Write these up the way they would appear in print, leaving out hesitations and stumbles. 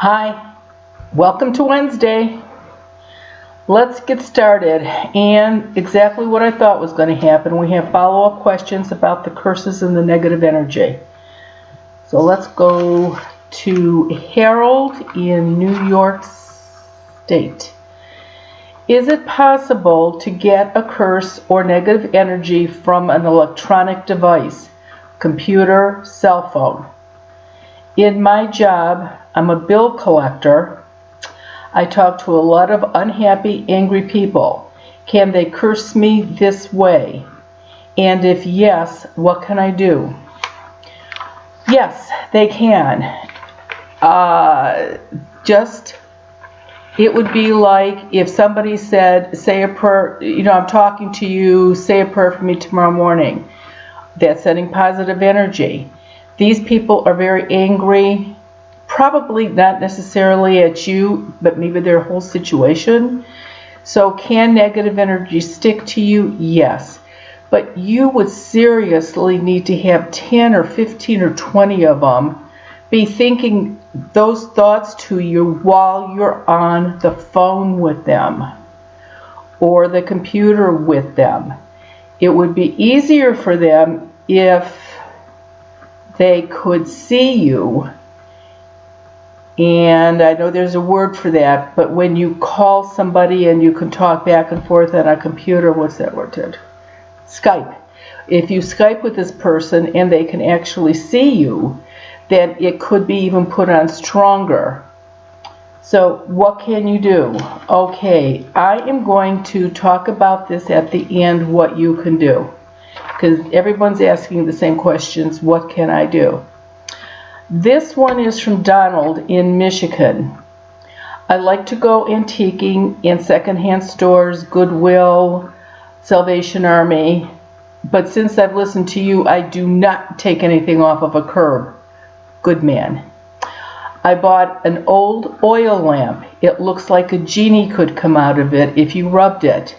Hi, welcome to Wednesday. Let's get started. And exactly what I thought was going to happen. We have follow-up questions about the curses and the negative energy. So let's go to Harold in New York State. Is it possible to get a curse or negative energy from an electronic device, computer, cell phone? In my job, I'm a bill collector. I talk to a lot of unhappy, angry people. Can they curse me this way? And if yes, what can I do? Yes, they can. It would be like if somebody said, say a prayer, I'm talking to you, say a prayer for me tomorrow morning. That's sending positive energy. These people are very angry, probably not necessarily at you, but maybe their whole situation. So can negative energy stick to you? Yes. But you would seriously need to have 10 or 15 or 20 of them be thinking those thoughts to you while you're on the phone with them or the computer with them. It would be easier for them if they could see you, and I know there's a word for that, but when you call somebody and you can talk back and forth on a computer, what's that word? Skype. If you Skype with this person and they can actually see you, then it could be even put on stronger. So what can you do? Okay, I am going to talk about this at the end, what you can do. Because everyone's asking the same questions, what can I do? This one is from Donald in Michigan. I like to go antiquing in secondhand stores, Goodwill, Salvation Army, but since I've listened to you, I do not take anything off of a curb. Good man. I bought an old oil lamp. It looks like a genie could come out of it if you rubbed it.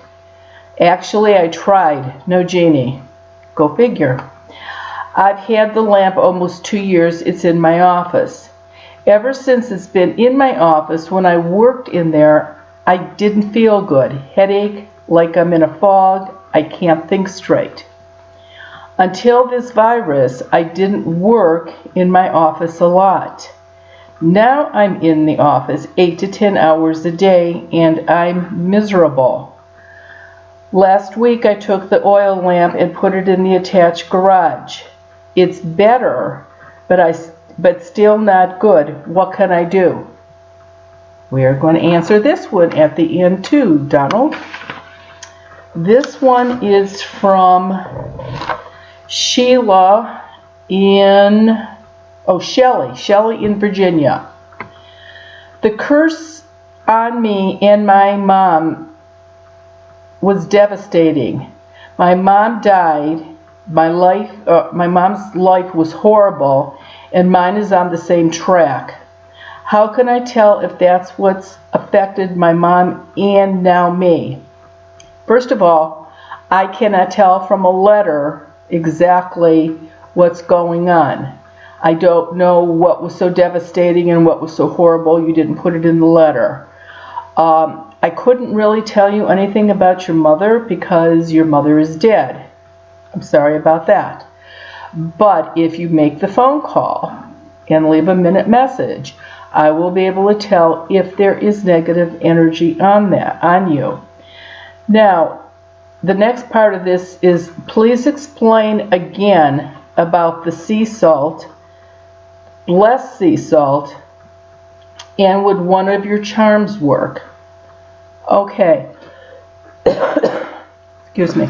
Actually, I tried. No genie. Go figure. I've had the lamp almost 2 years. It's in my office. Ever since it's been in my office, when I worked in there, I didn't feel good. Headache, like I'm in a fog. I can't think straight. Until this virus, I didn't work in my office a lot. Now I'm in the office 8 to 10 hours a day, and I'm miserable. Last week I took the oil lamp and put it in the attached garage. It's better, but still not good. What can I do? We are going to answer this one at the end too, Donald. This one is from Shelley in Virginia. The curse on me and my mom was devastating. My mom died. My mom's life was horrible, and mine is on the same track. How can I tell if that's what's affected my mom and now me? First of all, I cannot tell from a letter exactly what's going on. I don't know what was so devastating and what was so horrible you didn't put it in the letter. I couldn't really tell you anything about your mother because your mother is dead. I'm sorry about that. But if you make the phone call and leave a minute message, I will be able to tell if there is negative energy on you. Now, the next part of this is please explain again about the sea salt, less sea salt, and would one of your charms work? Okay. Excuse me.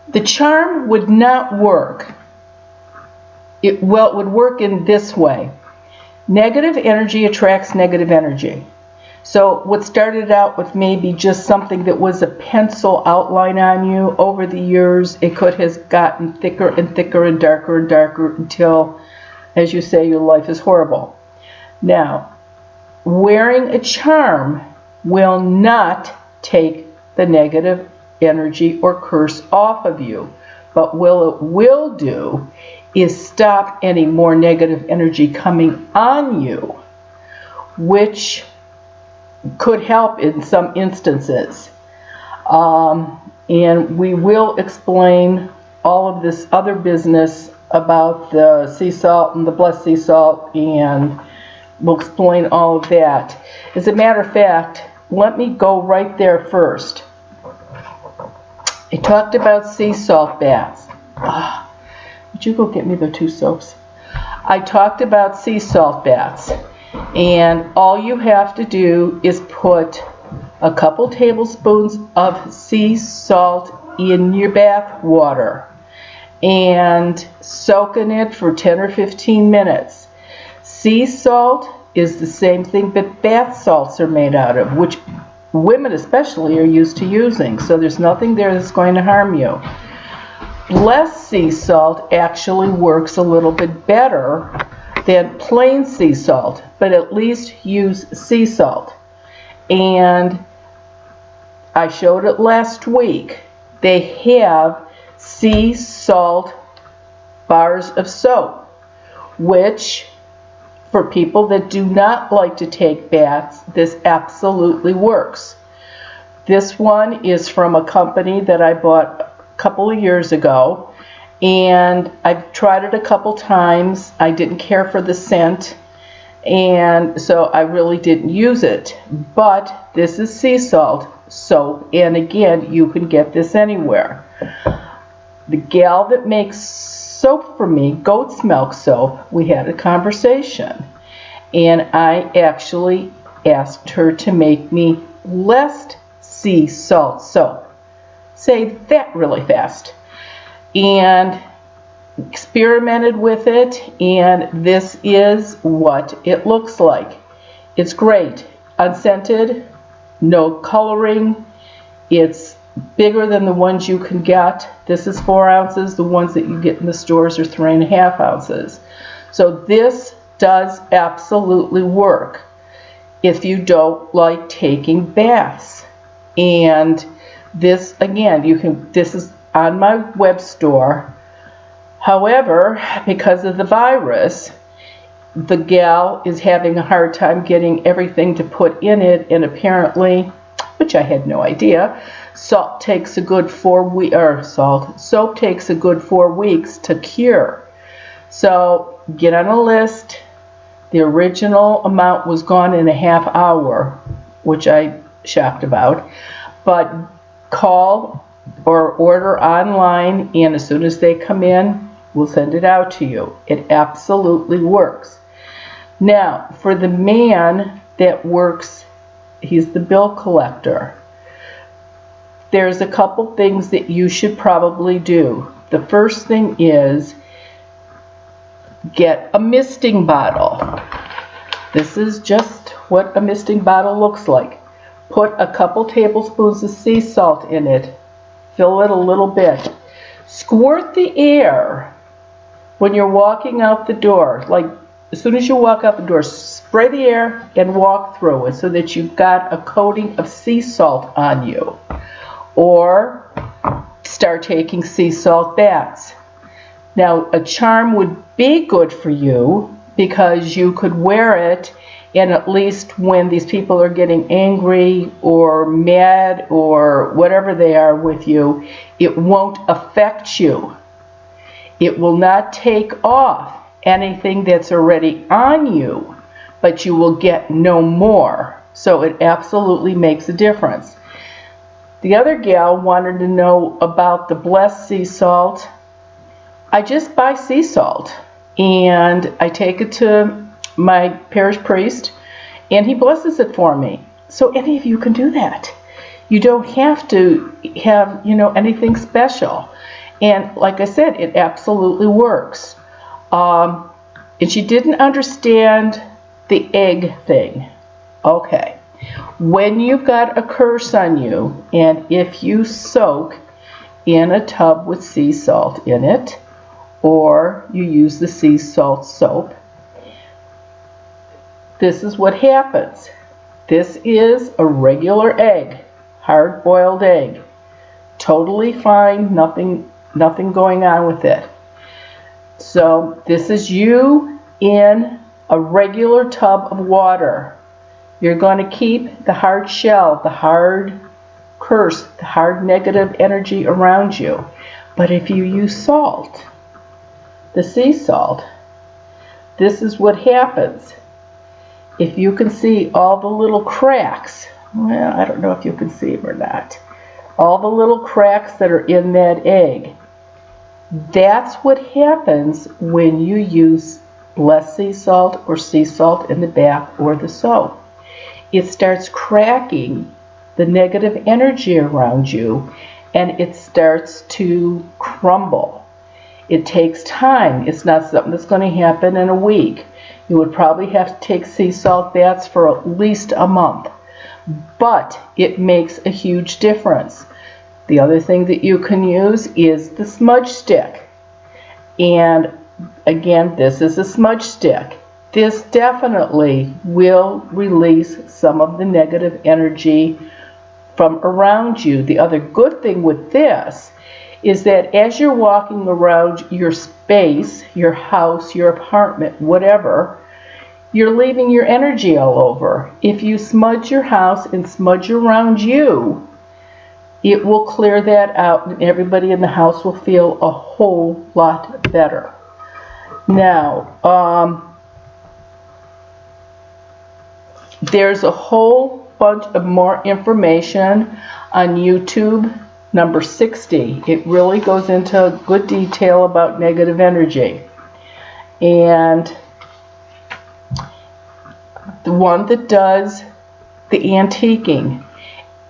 The charm would not work. It would work in this way. Negative energy attracts negative energy. So what started out with maybe just something that was a pencil outline on you, over the years it could have gotten thicker and thicker and darker until, as you say, your life is horrible. Now, wearing a charm will not take the negative energy or curse off of you, but what it will do is stop any more negative energy coming on you, which could help in some instances. And we will explain all of this other business about the sea salt and the blessed sea salt, and we'll explain all of that. As a matter of fact, let me go right there first. I talked about sea salt baths. Would you go get me the 2 soaps? I talked about sea salt baths, and all you have to do is put a couple tablespoons of sea salt in your bath water and soak in it for 10 or 15 minutes. Sea salt is the same thing that bath salts are made out of, which women especially are used to using, so there's nothing there that's going to harm you. Blessed sea salt actually works a little bit better than plain sea salt, but at least use sea salt. And I showed it last week. They have sea salt bars of soap, which for people that do not like to take baths, this absolutely works. This one is from a company that I bought a couple of years ago, and I've tried it a couple times. I didn't care for the scent, and so I really didn't use it. But this is sea salt soap, and again, you can get this anywhere. The gal that makes soap for me, goat's milk soap, we had a conversation, and I actually asked her to make me less sea salt soap. Say that really fast. And experimented with it, and this is what it looks like. It's great. Unscented, no coloring. It's bigger than the ones you can get. This is 4 ounces. The ones that you get in the stores are 3.5 ounces. So this does absolutely work if you don't like taking baths. And this, again, this is on my web store. However, because of the virus, the gal is having a hard time getting everything to put in it, and apparently, which I had no idea, soap takes a good 4 weeks to cure. So get on a list. The original amount was gone in a half hour, which I shocked about, but call or order online, and as soon as they come in, we'll send it out to you. It absolutely works. Now, for the man that works, he's the bill collector. There's a couple things that you should probably do. The first thing is get a misting bottle. This is just what a misting bottle looks like. Put a couple tablespoons of sea salt in it. Fill it a little bit. Squirt the air when you're walking out the door. Like, as soon as you walk out the door, spray the air and walk through it so that you've got a coating of sea salt on you. Or start taking sea salt baths. Now, a charm would be good for you because you could wear it, and at least when these people are getting angry or mad or whatever they are with you, it won't affect you. It will not take off anything that's already on you, but you will get no more. So it absolutely makes a difference. The other gal wanted to know about the blessed sea salt. I just buy sea salt, and I take it to my parish priest, and he blesses it for me. So any of you can do that. You don't have to have, anything special. And like I said, it absolutely works. And she didn't understand the egg thing. Okay. When you've got a curse on you, and if you soak in a tub with sea salt in it, or you use the sea salt soap, this is what happens. This is a regular egg, hard-boiled egg. Totally fine, nothing going on with it. So this is you in a regular tub of water. You're going to keep the hard shell, the hard curse, the hard negative energy around you. But if you use salt, the sea salt, this is what happens. If you can see all the little cracks, well, I don't know if you can see them or not, all the little cracks that are in that egg, that's what happens when you use less sea salt or sea salt in the bath or the soap. It starts cracking the negative energy around you, and it starts to crumble. It takes time. It's not something that's going to happen in a week. You would probably have to take sea salt baths for at least a month, but it makes a huge difference. The other thing that you can use is the smudge stick. And again, this is a smudge stick. This definitely will release some of the negative energy from around you. The other good thing with this is that as you're walking around your space, your house, your apartment, whatever, you're leaving your energy all over. If you smudge your house and smudge around you, it will clear that out and everybody in the house will feel a whole lot better. Now, there's a whole bunch of more information on YouTube, number 60. It really goes into good detail about negative energy. And the one that does the antiquing,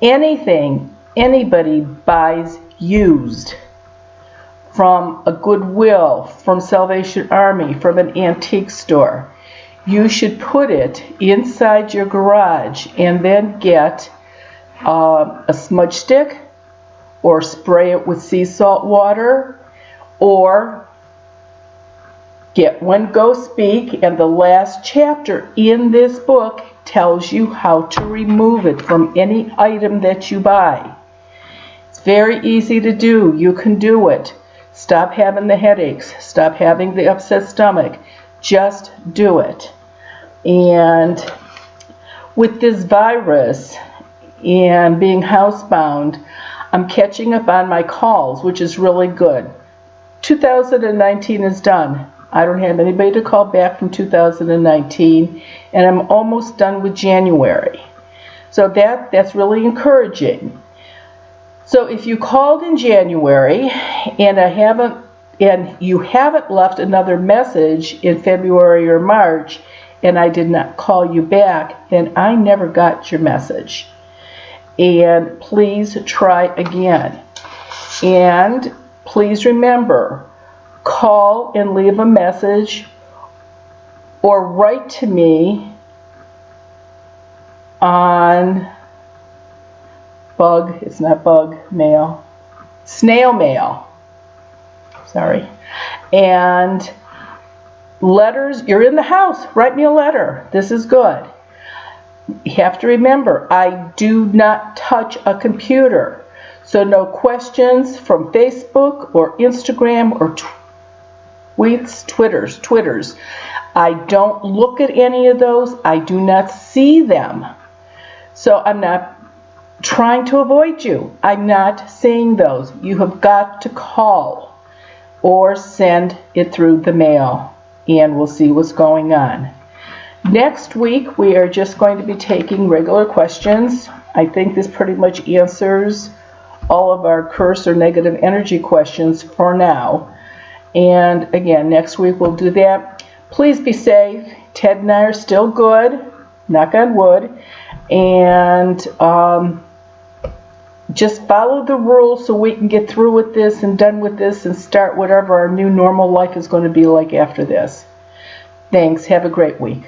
anything anybody buys used from a Goodwill, from Salvation Army, from an antique store, you should put it inside your garage and then get a smudge stick or spray it with sea salt water, or get When Ghosts Speak, and the last chapter in this book tells you how to remove it from any item that you buy. It's very easy to do. You can do it. Stop having the headaches. Stop having the upset stomach. Just do it. And with this virus and being housebound, I'm catching up on my calls, which is really good. 2019 is done. I don't have anybody to call back from 2019, and I'm almost done with January. So that's really encouraging. So if you called in January and you haven't left another message in February or March, and I did not call you back, then I never got your message. And please try again. And please remember, call and leave a message or write to me on snail mail. Sorry. And letters, you're in the house, write me a letter. This is good. You have to remember, I do not touch a computer. So no questions from Facebook or Instagram or Twitters. I don't look at any of those. I do not see them. So I'm not trying to avoid you. I'm not seeing those. You have got to call or send it through the mail, and we'll see what's going on. Next week, we are just going to be taking regular questions. I think this pretty much answers all of our curse or negative energy questions for now. And again, next week we'll do that. Please be safe. Ted and I are still good, knock on wood. And just follow the rules so we can get through with this and done with this and start whatever our new normal life is going to be like after this. Thanks. Have a great week.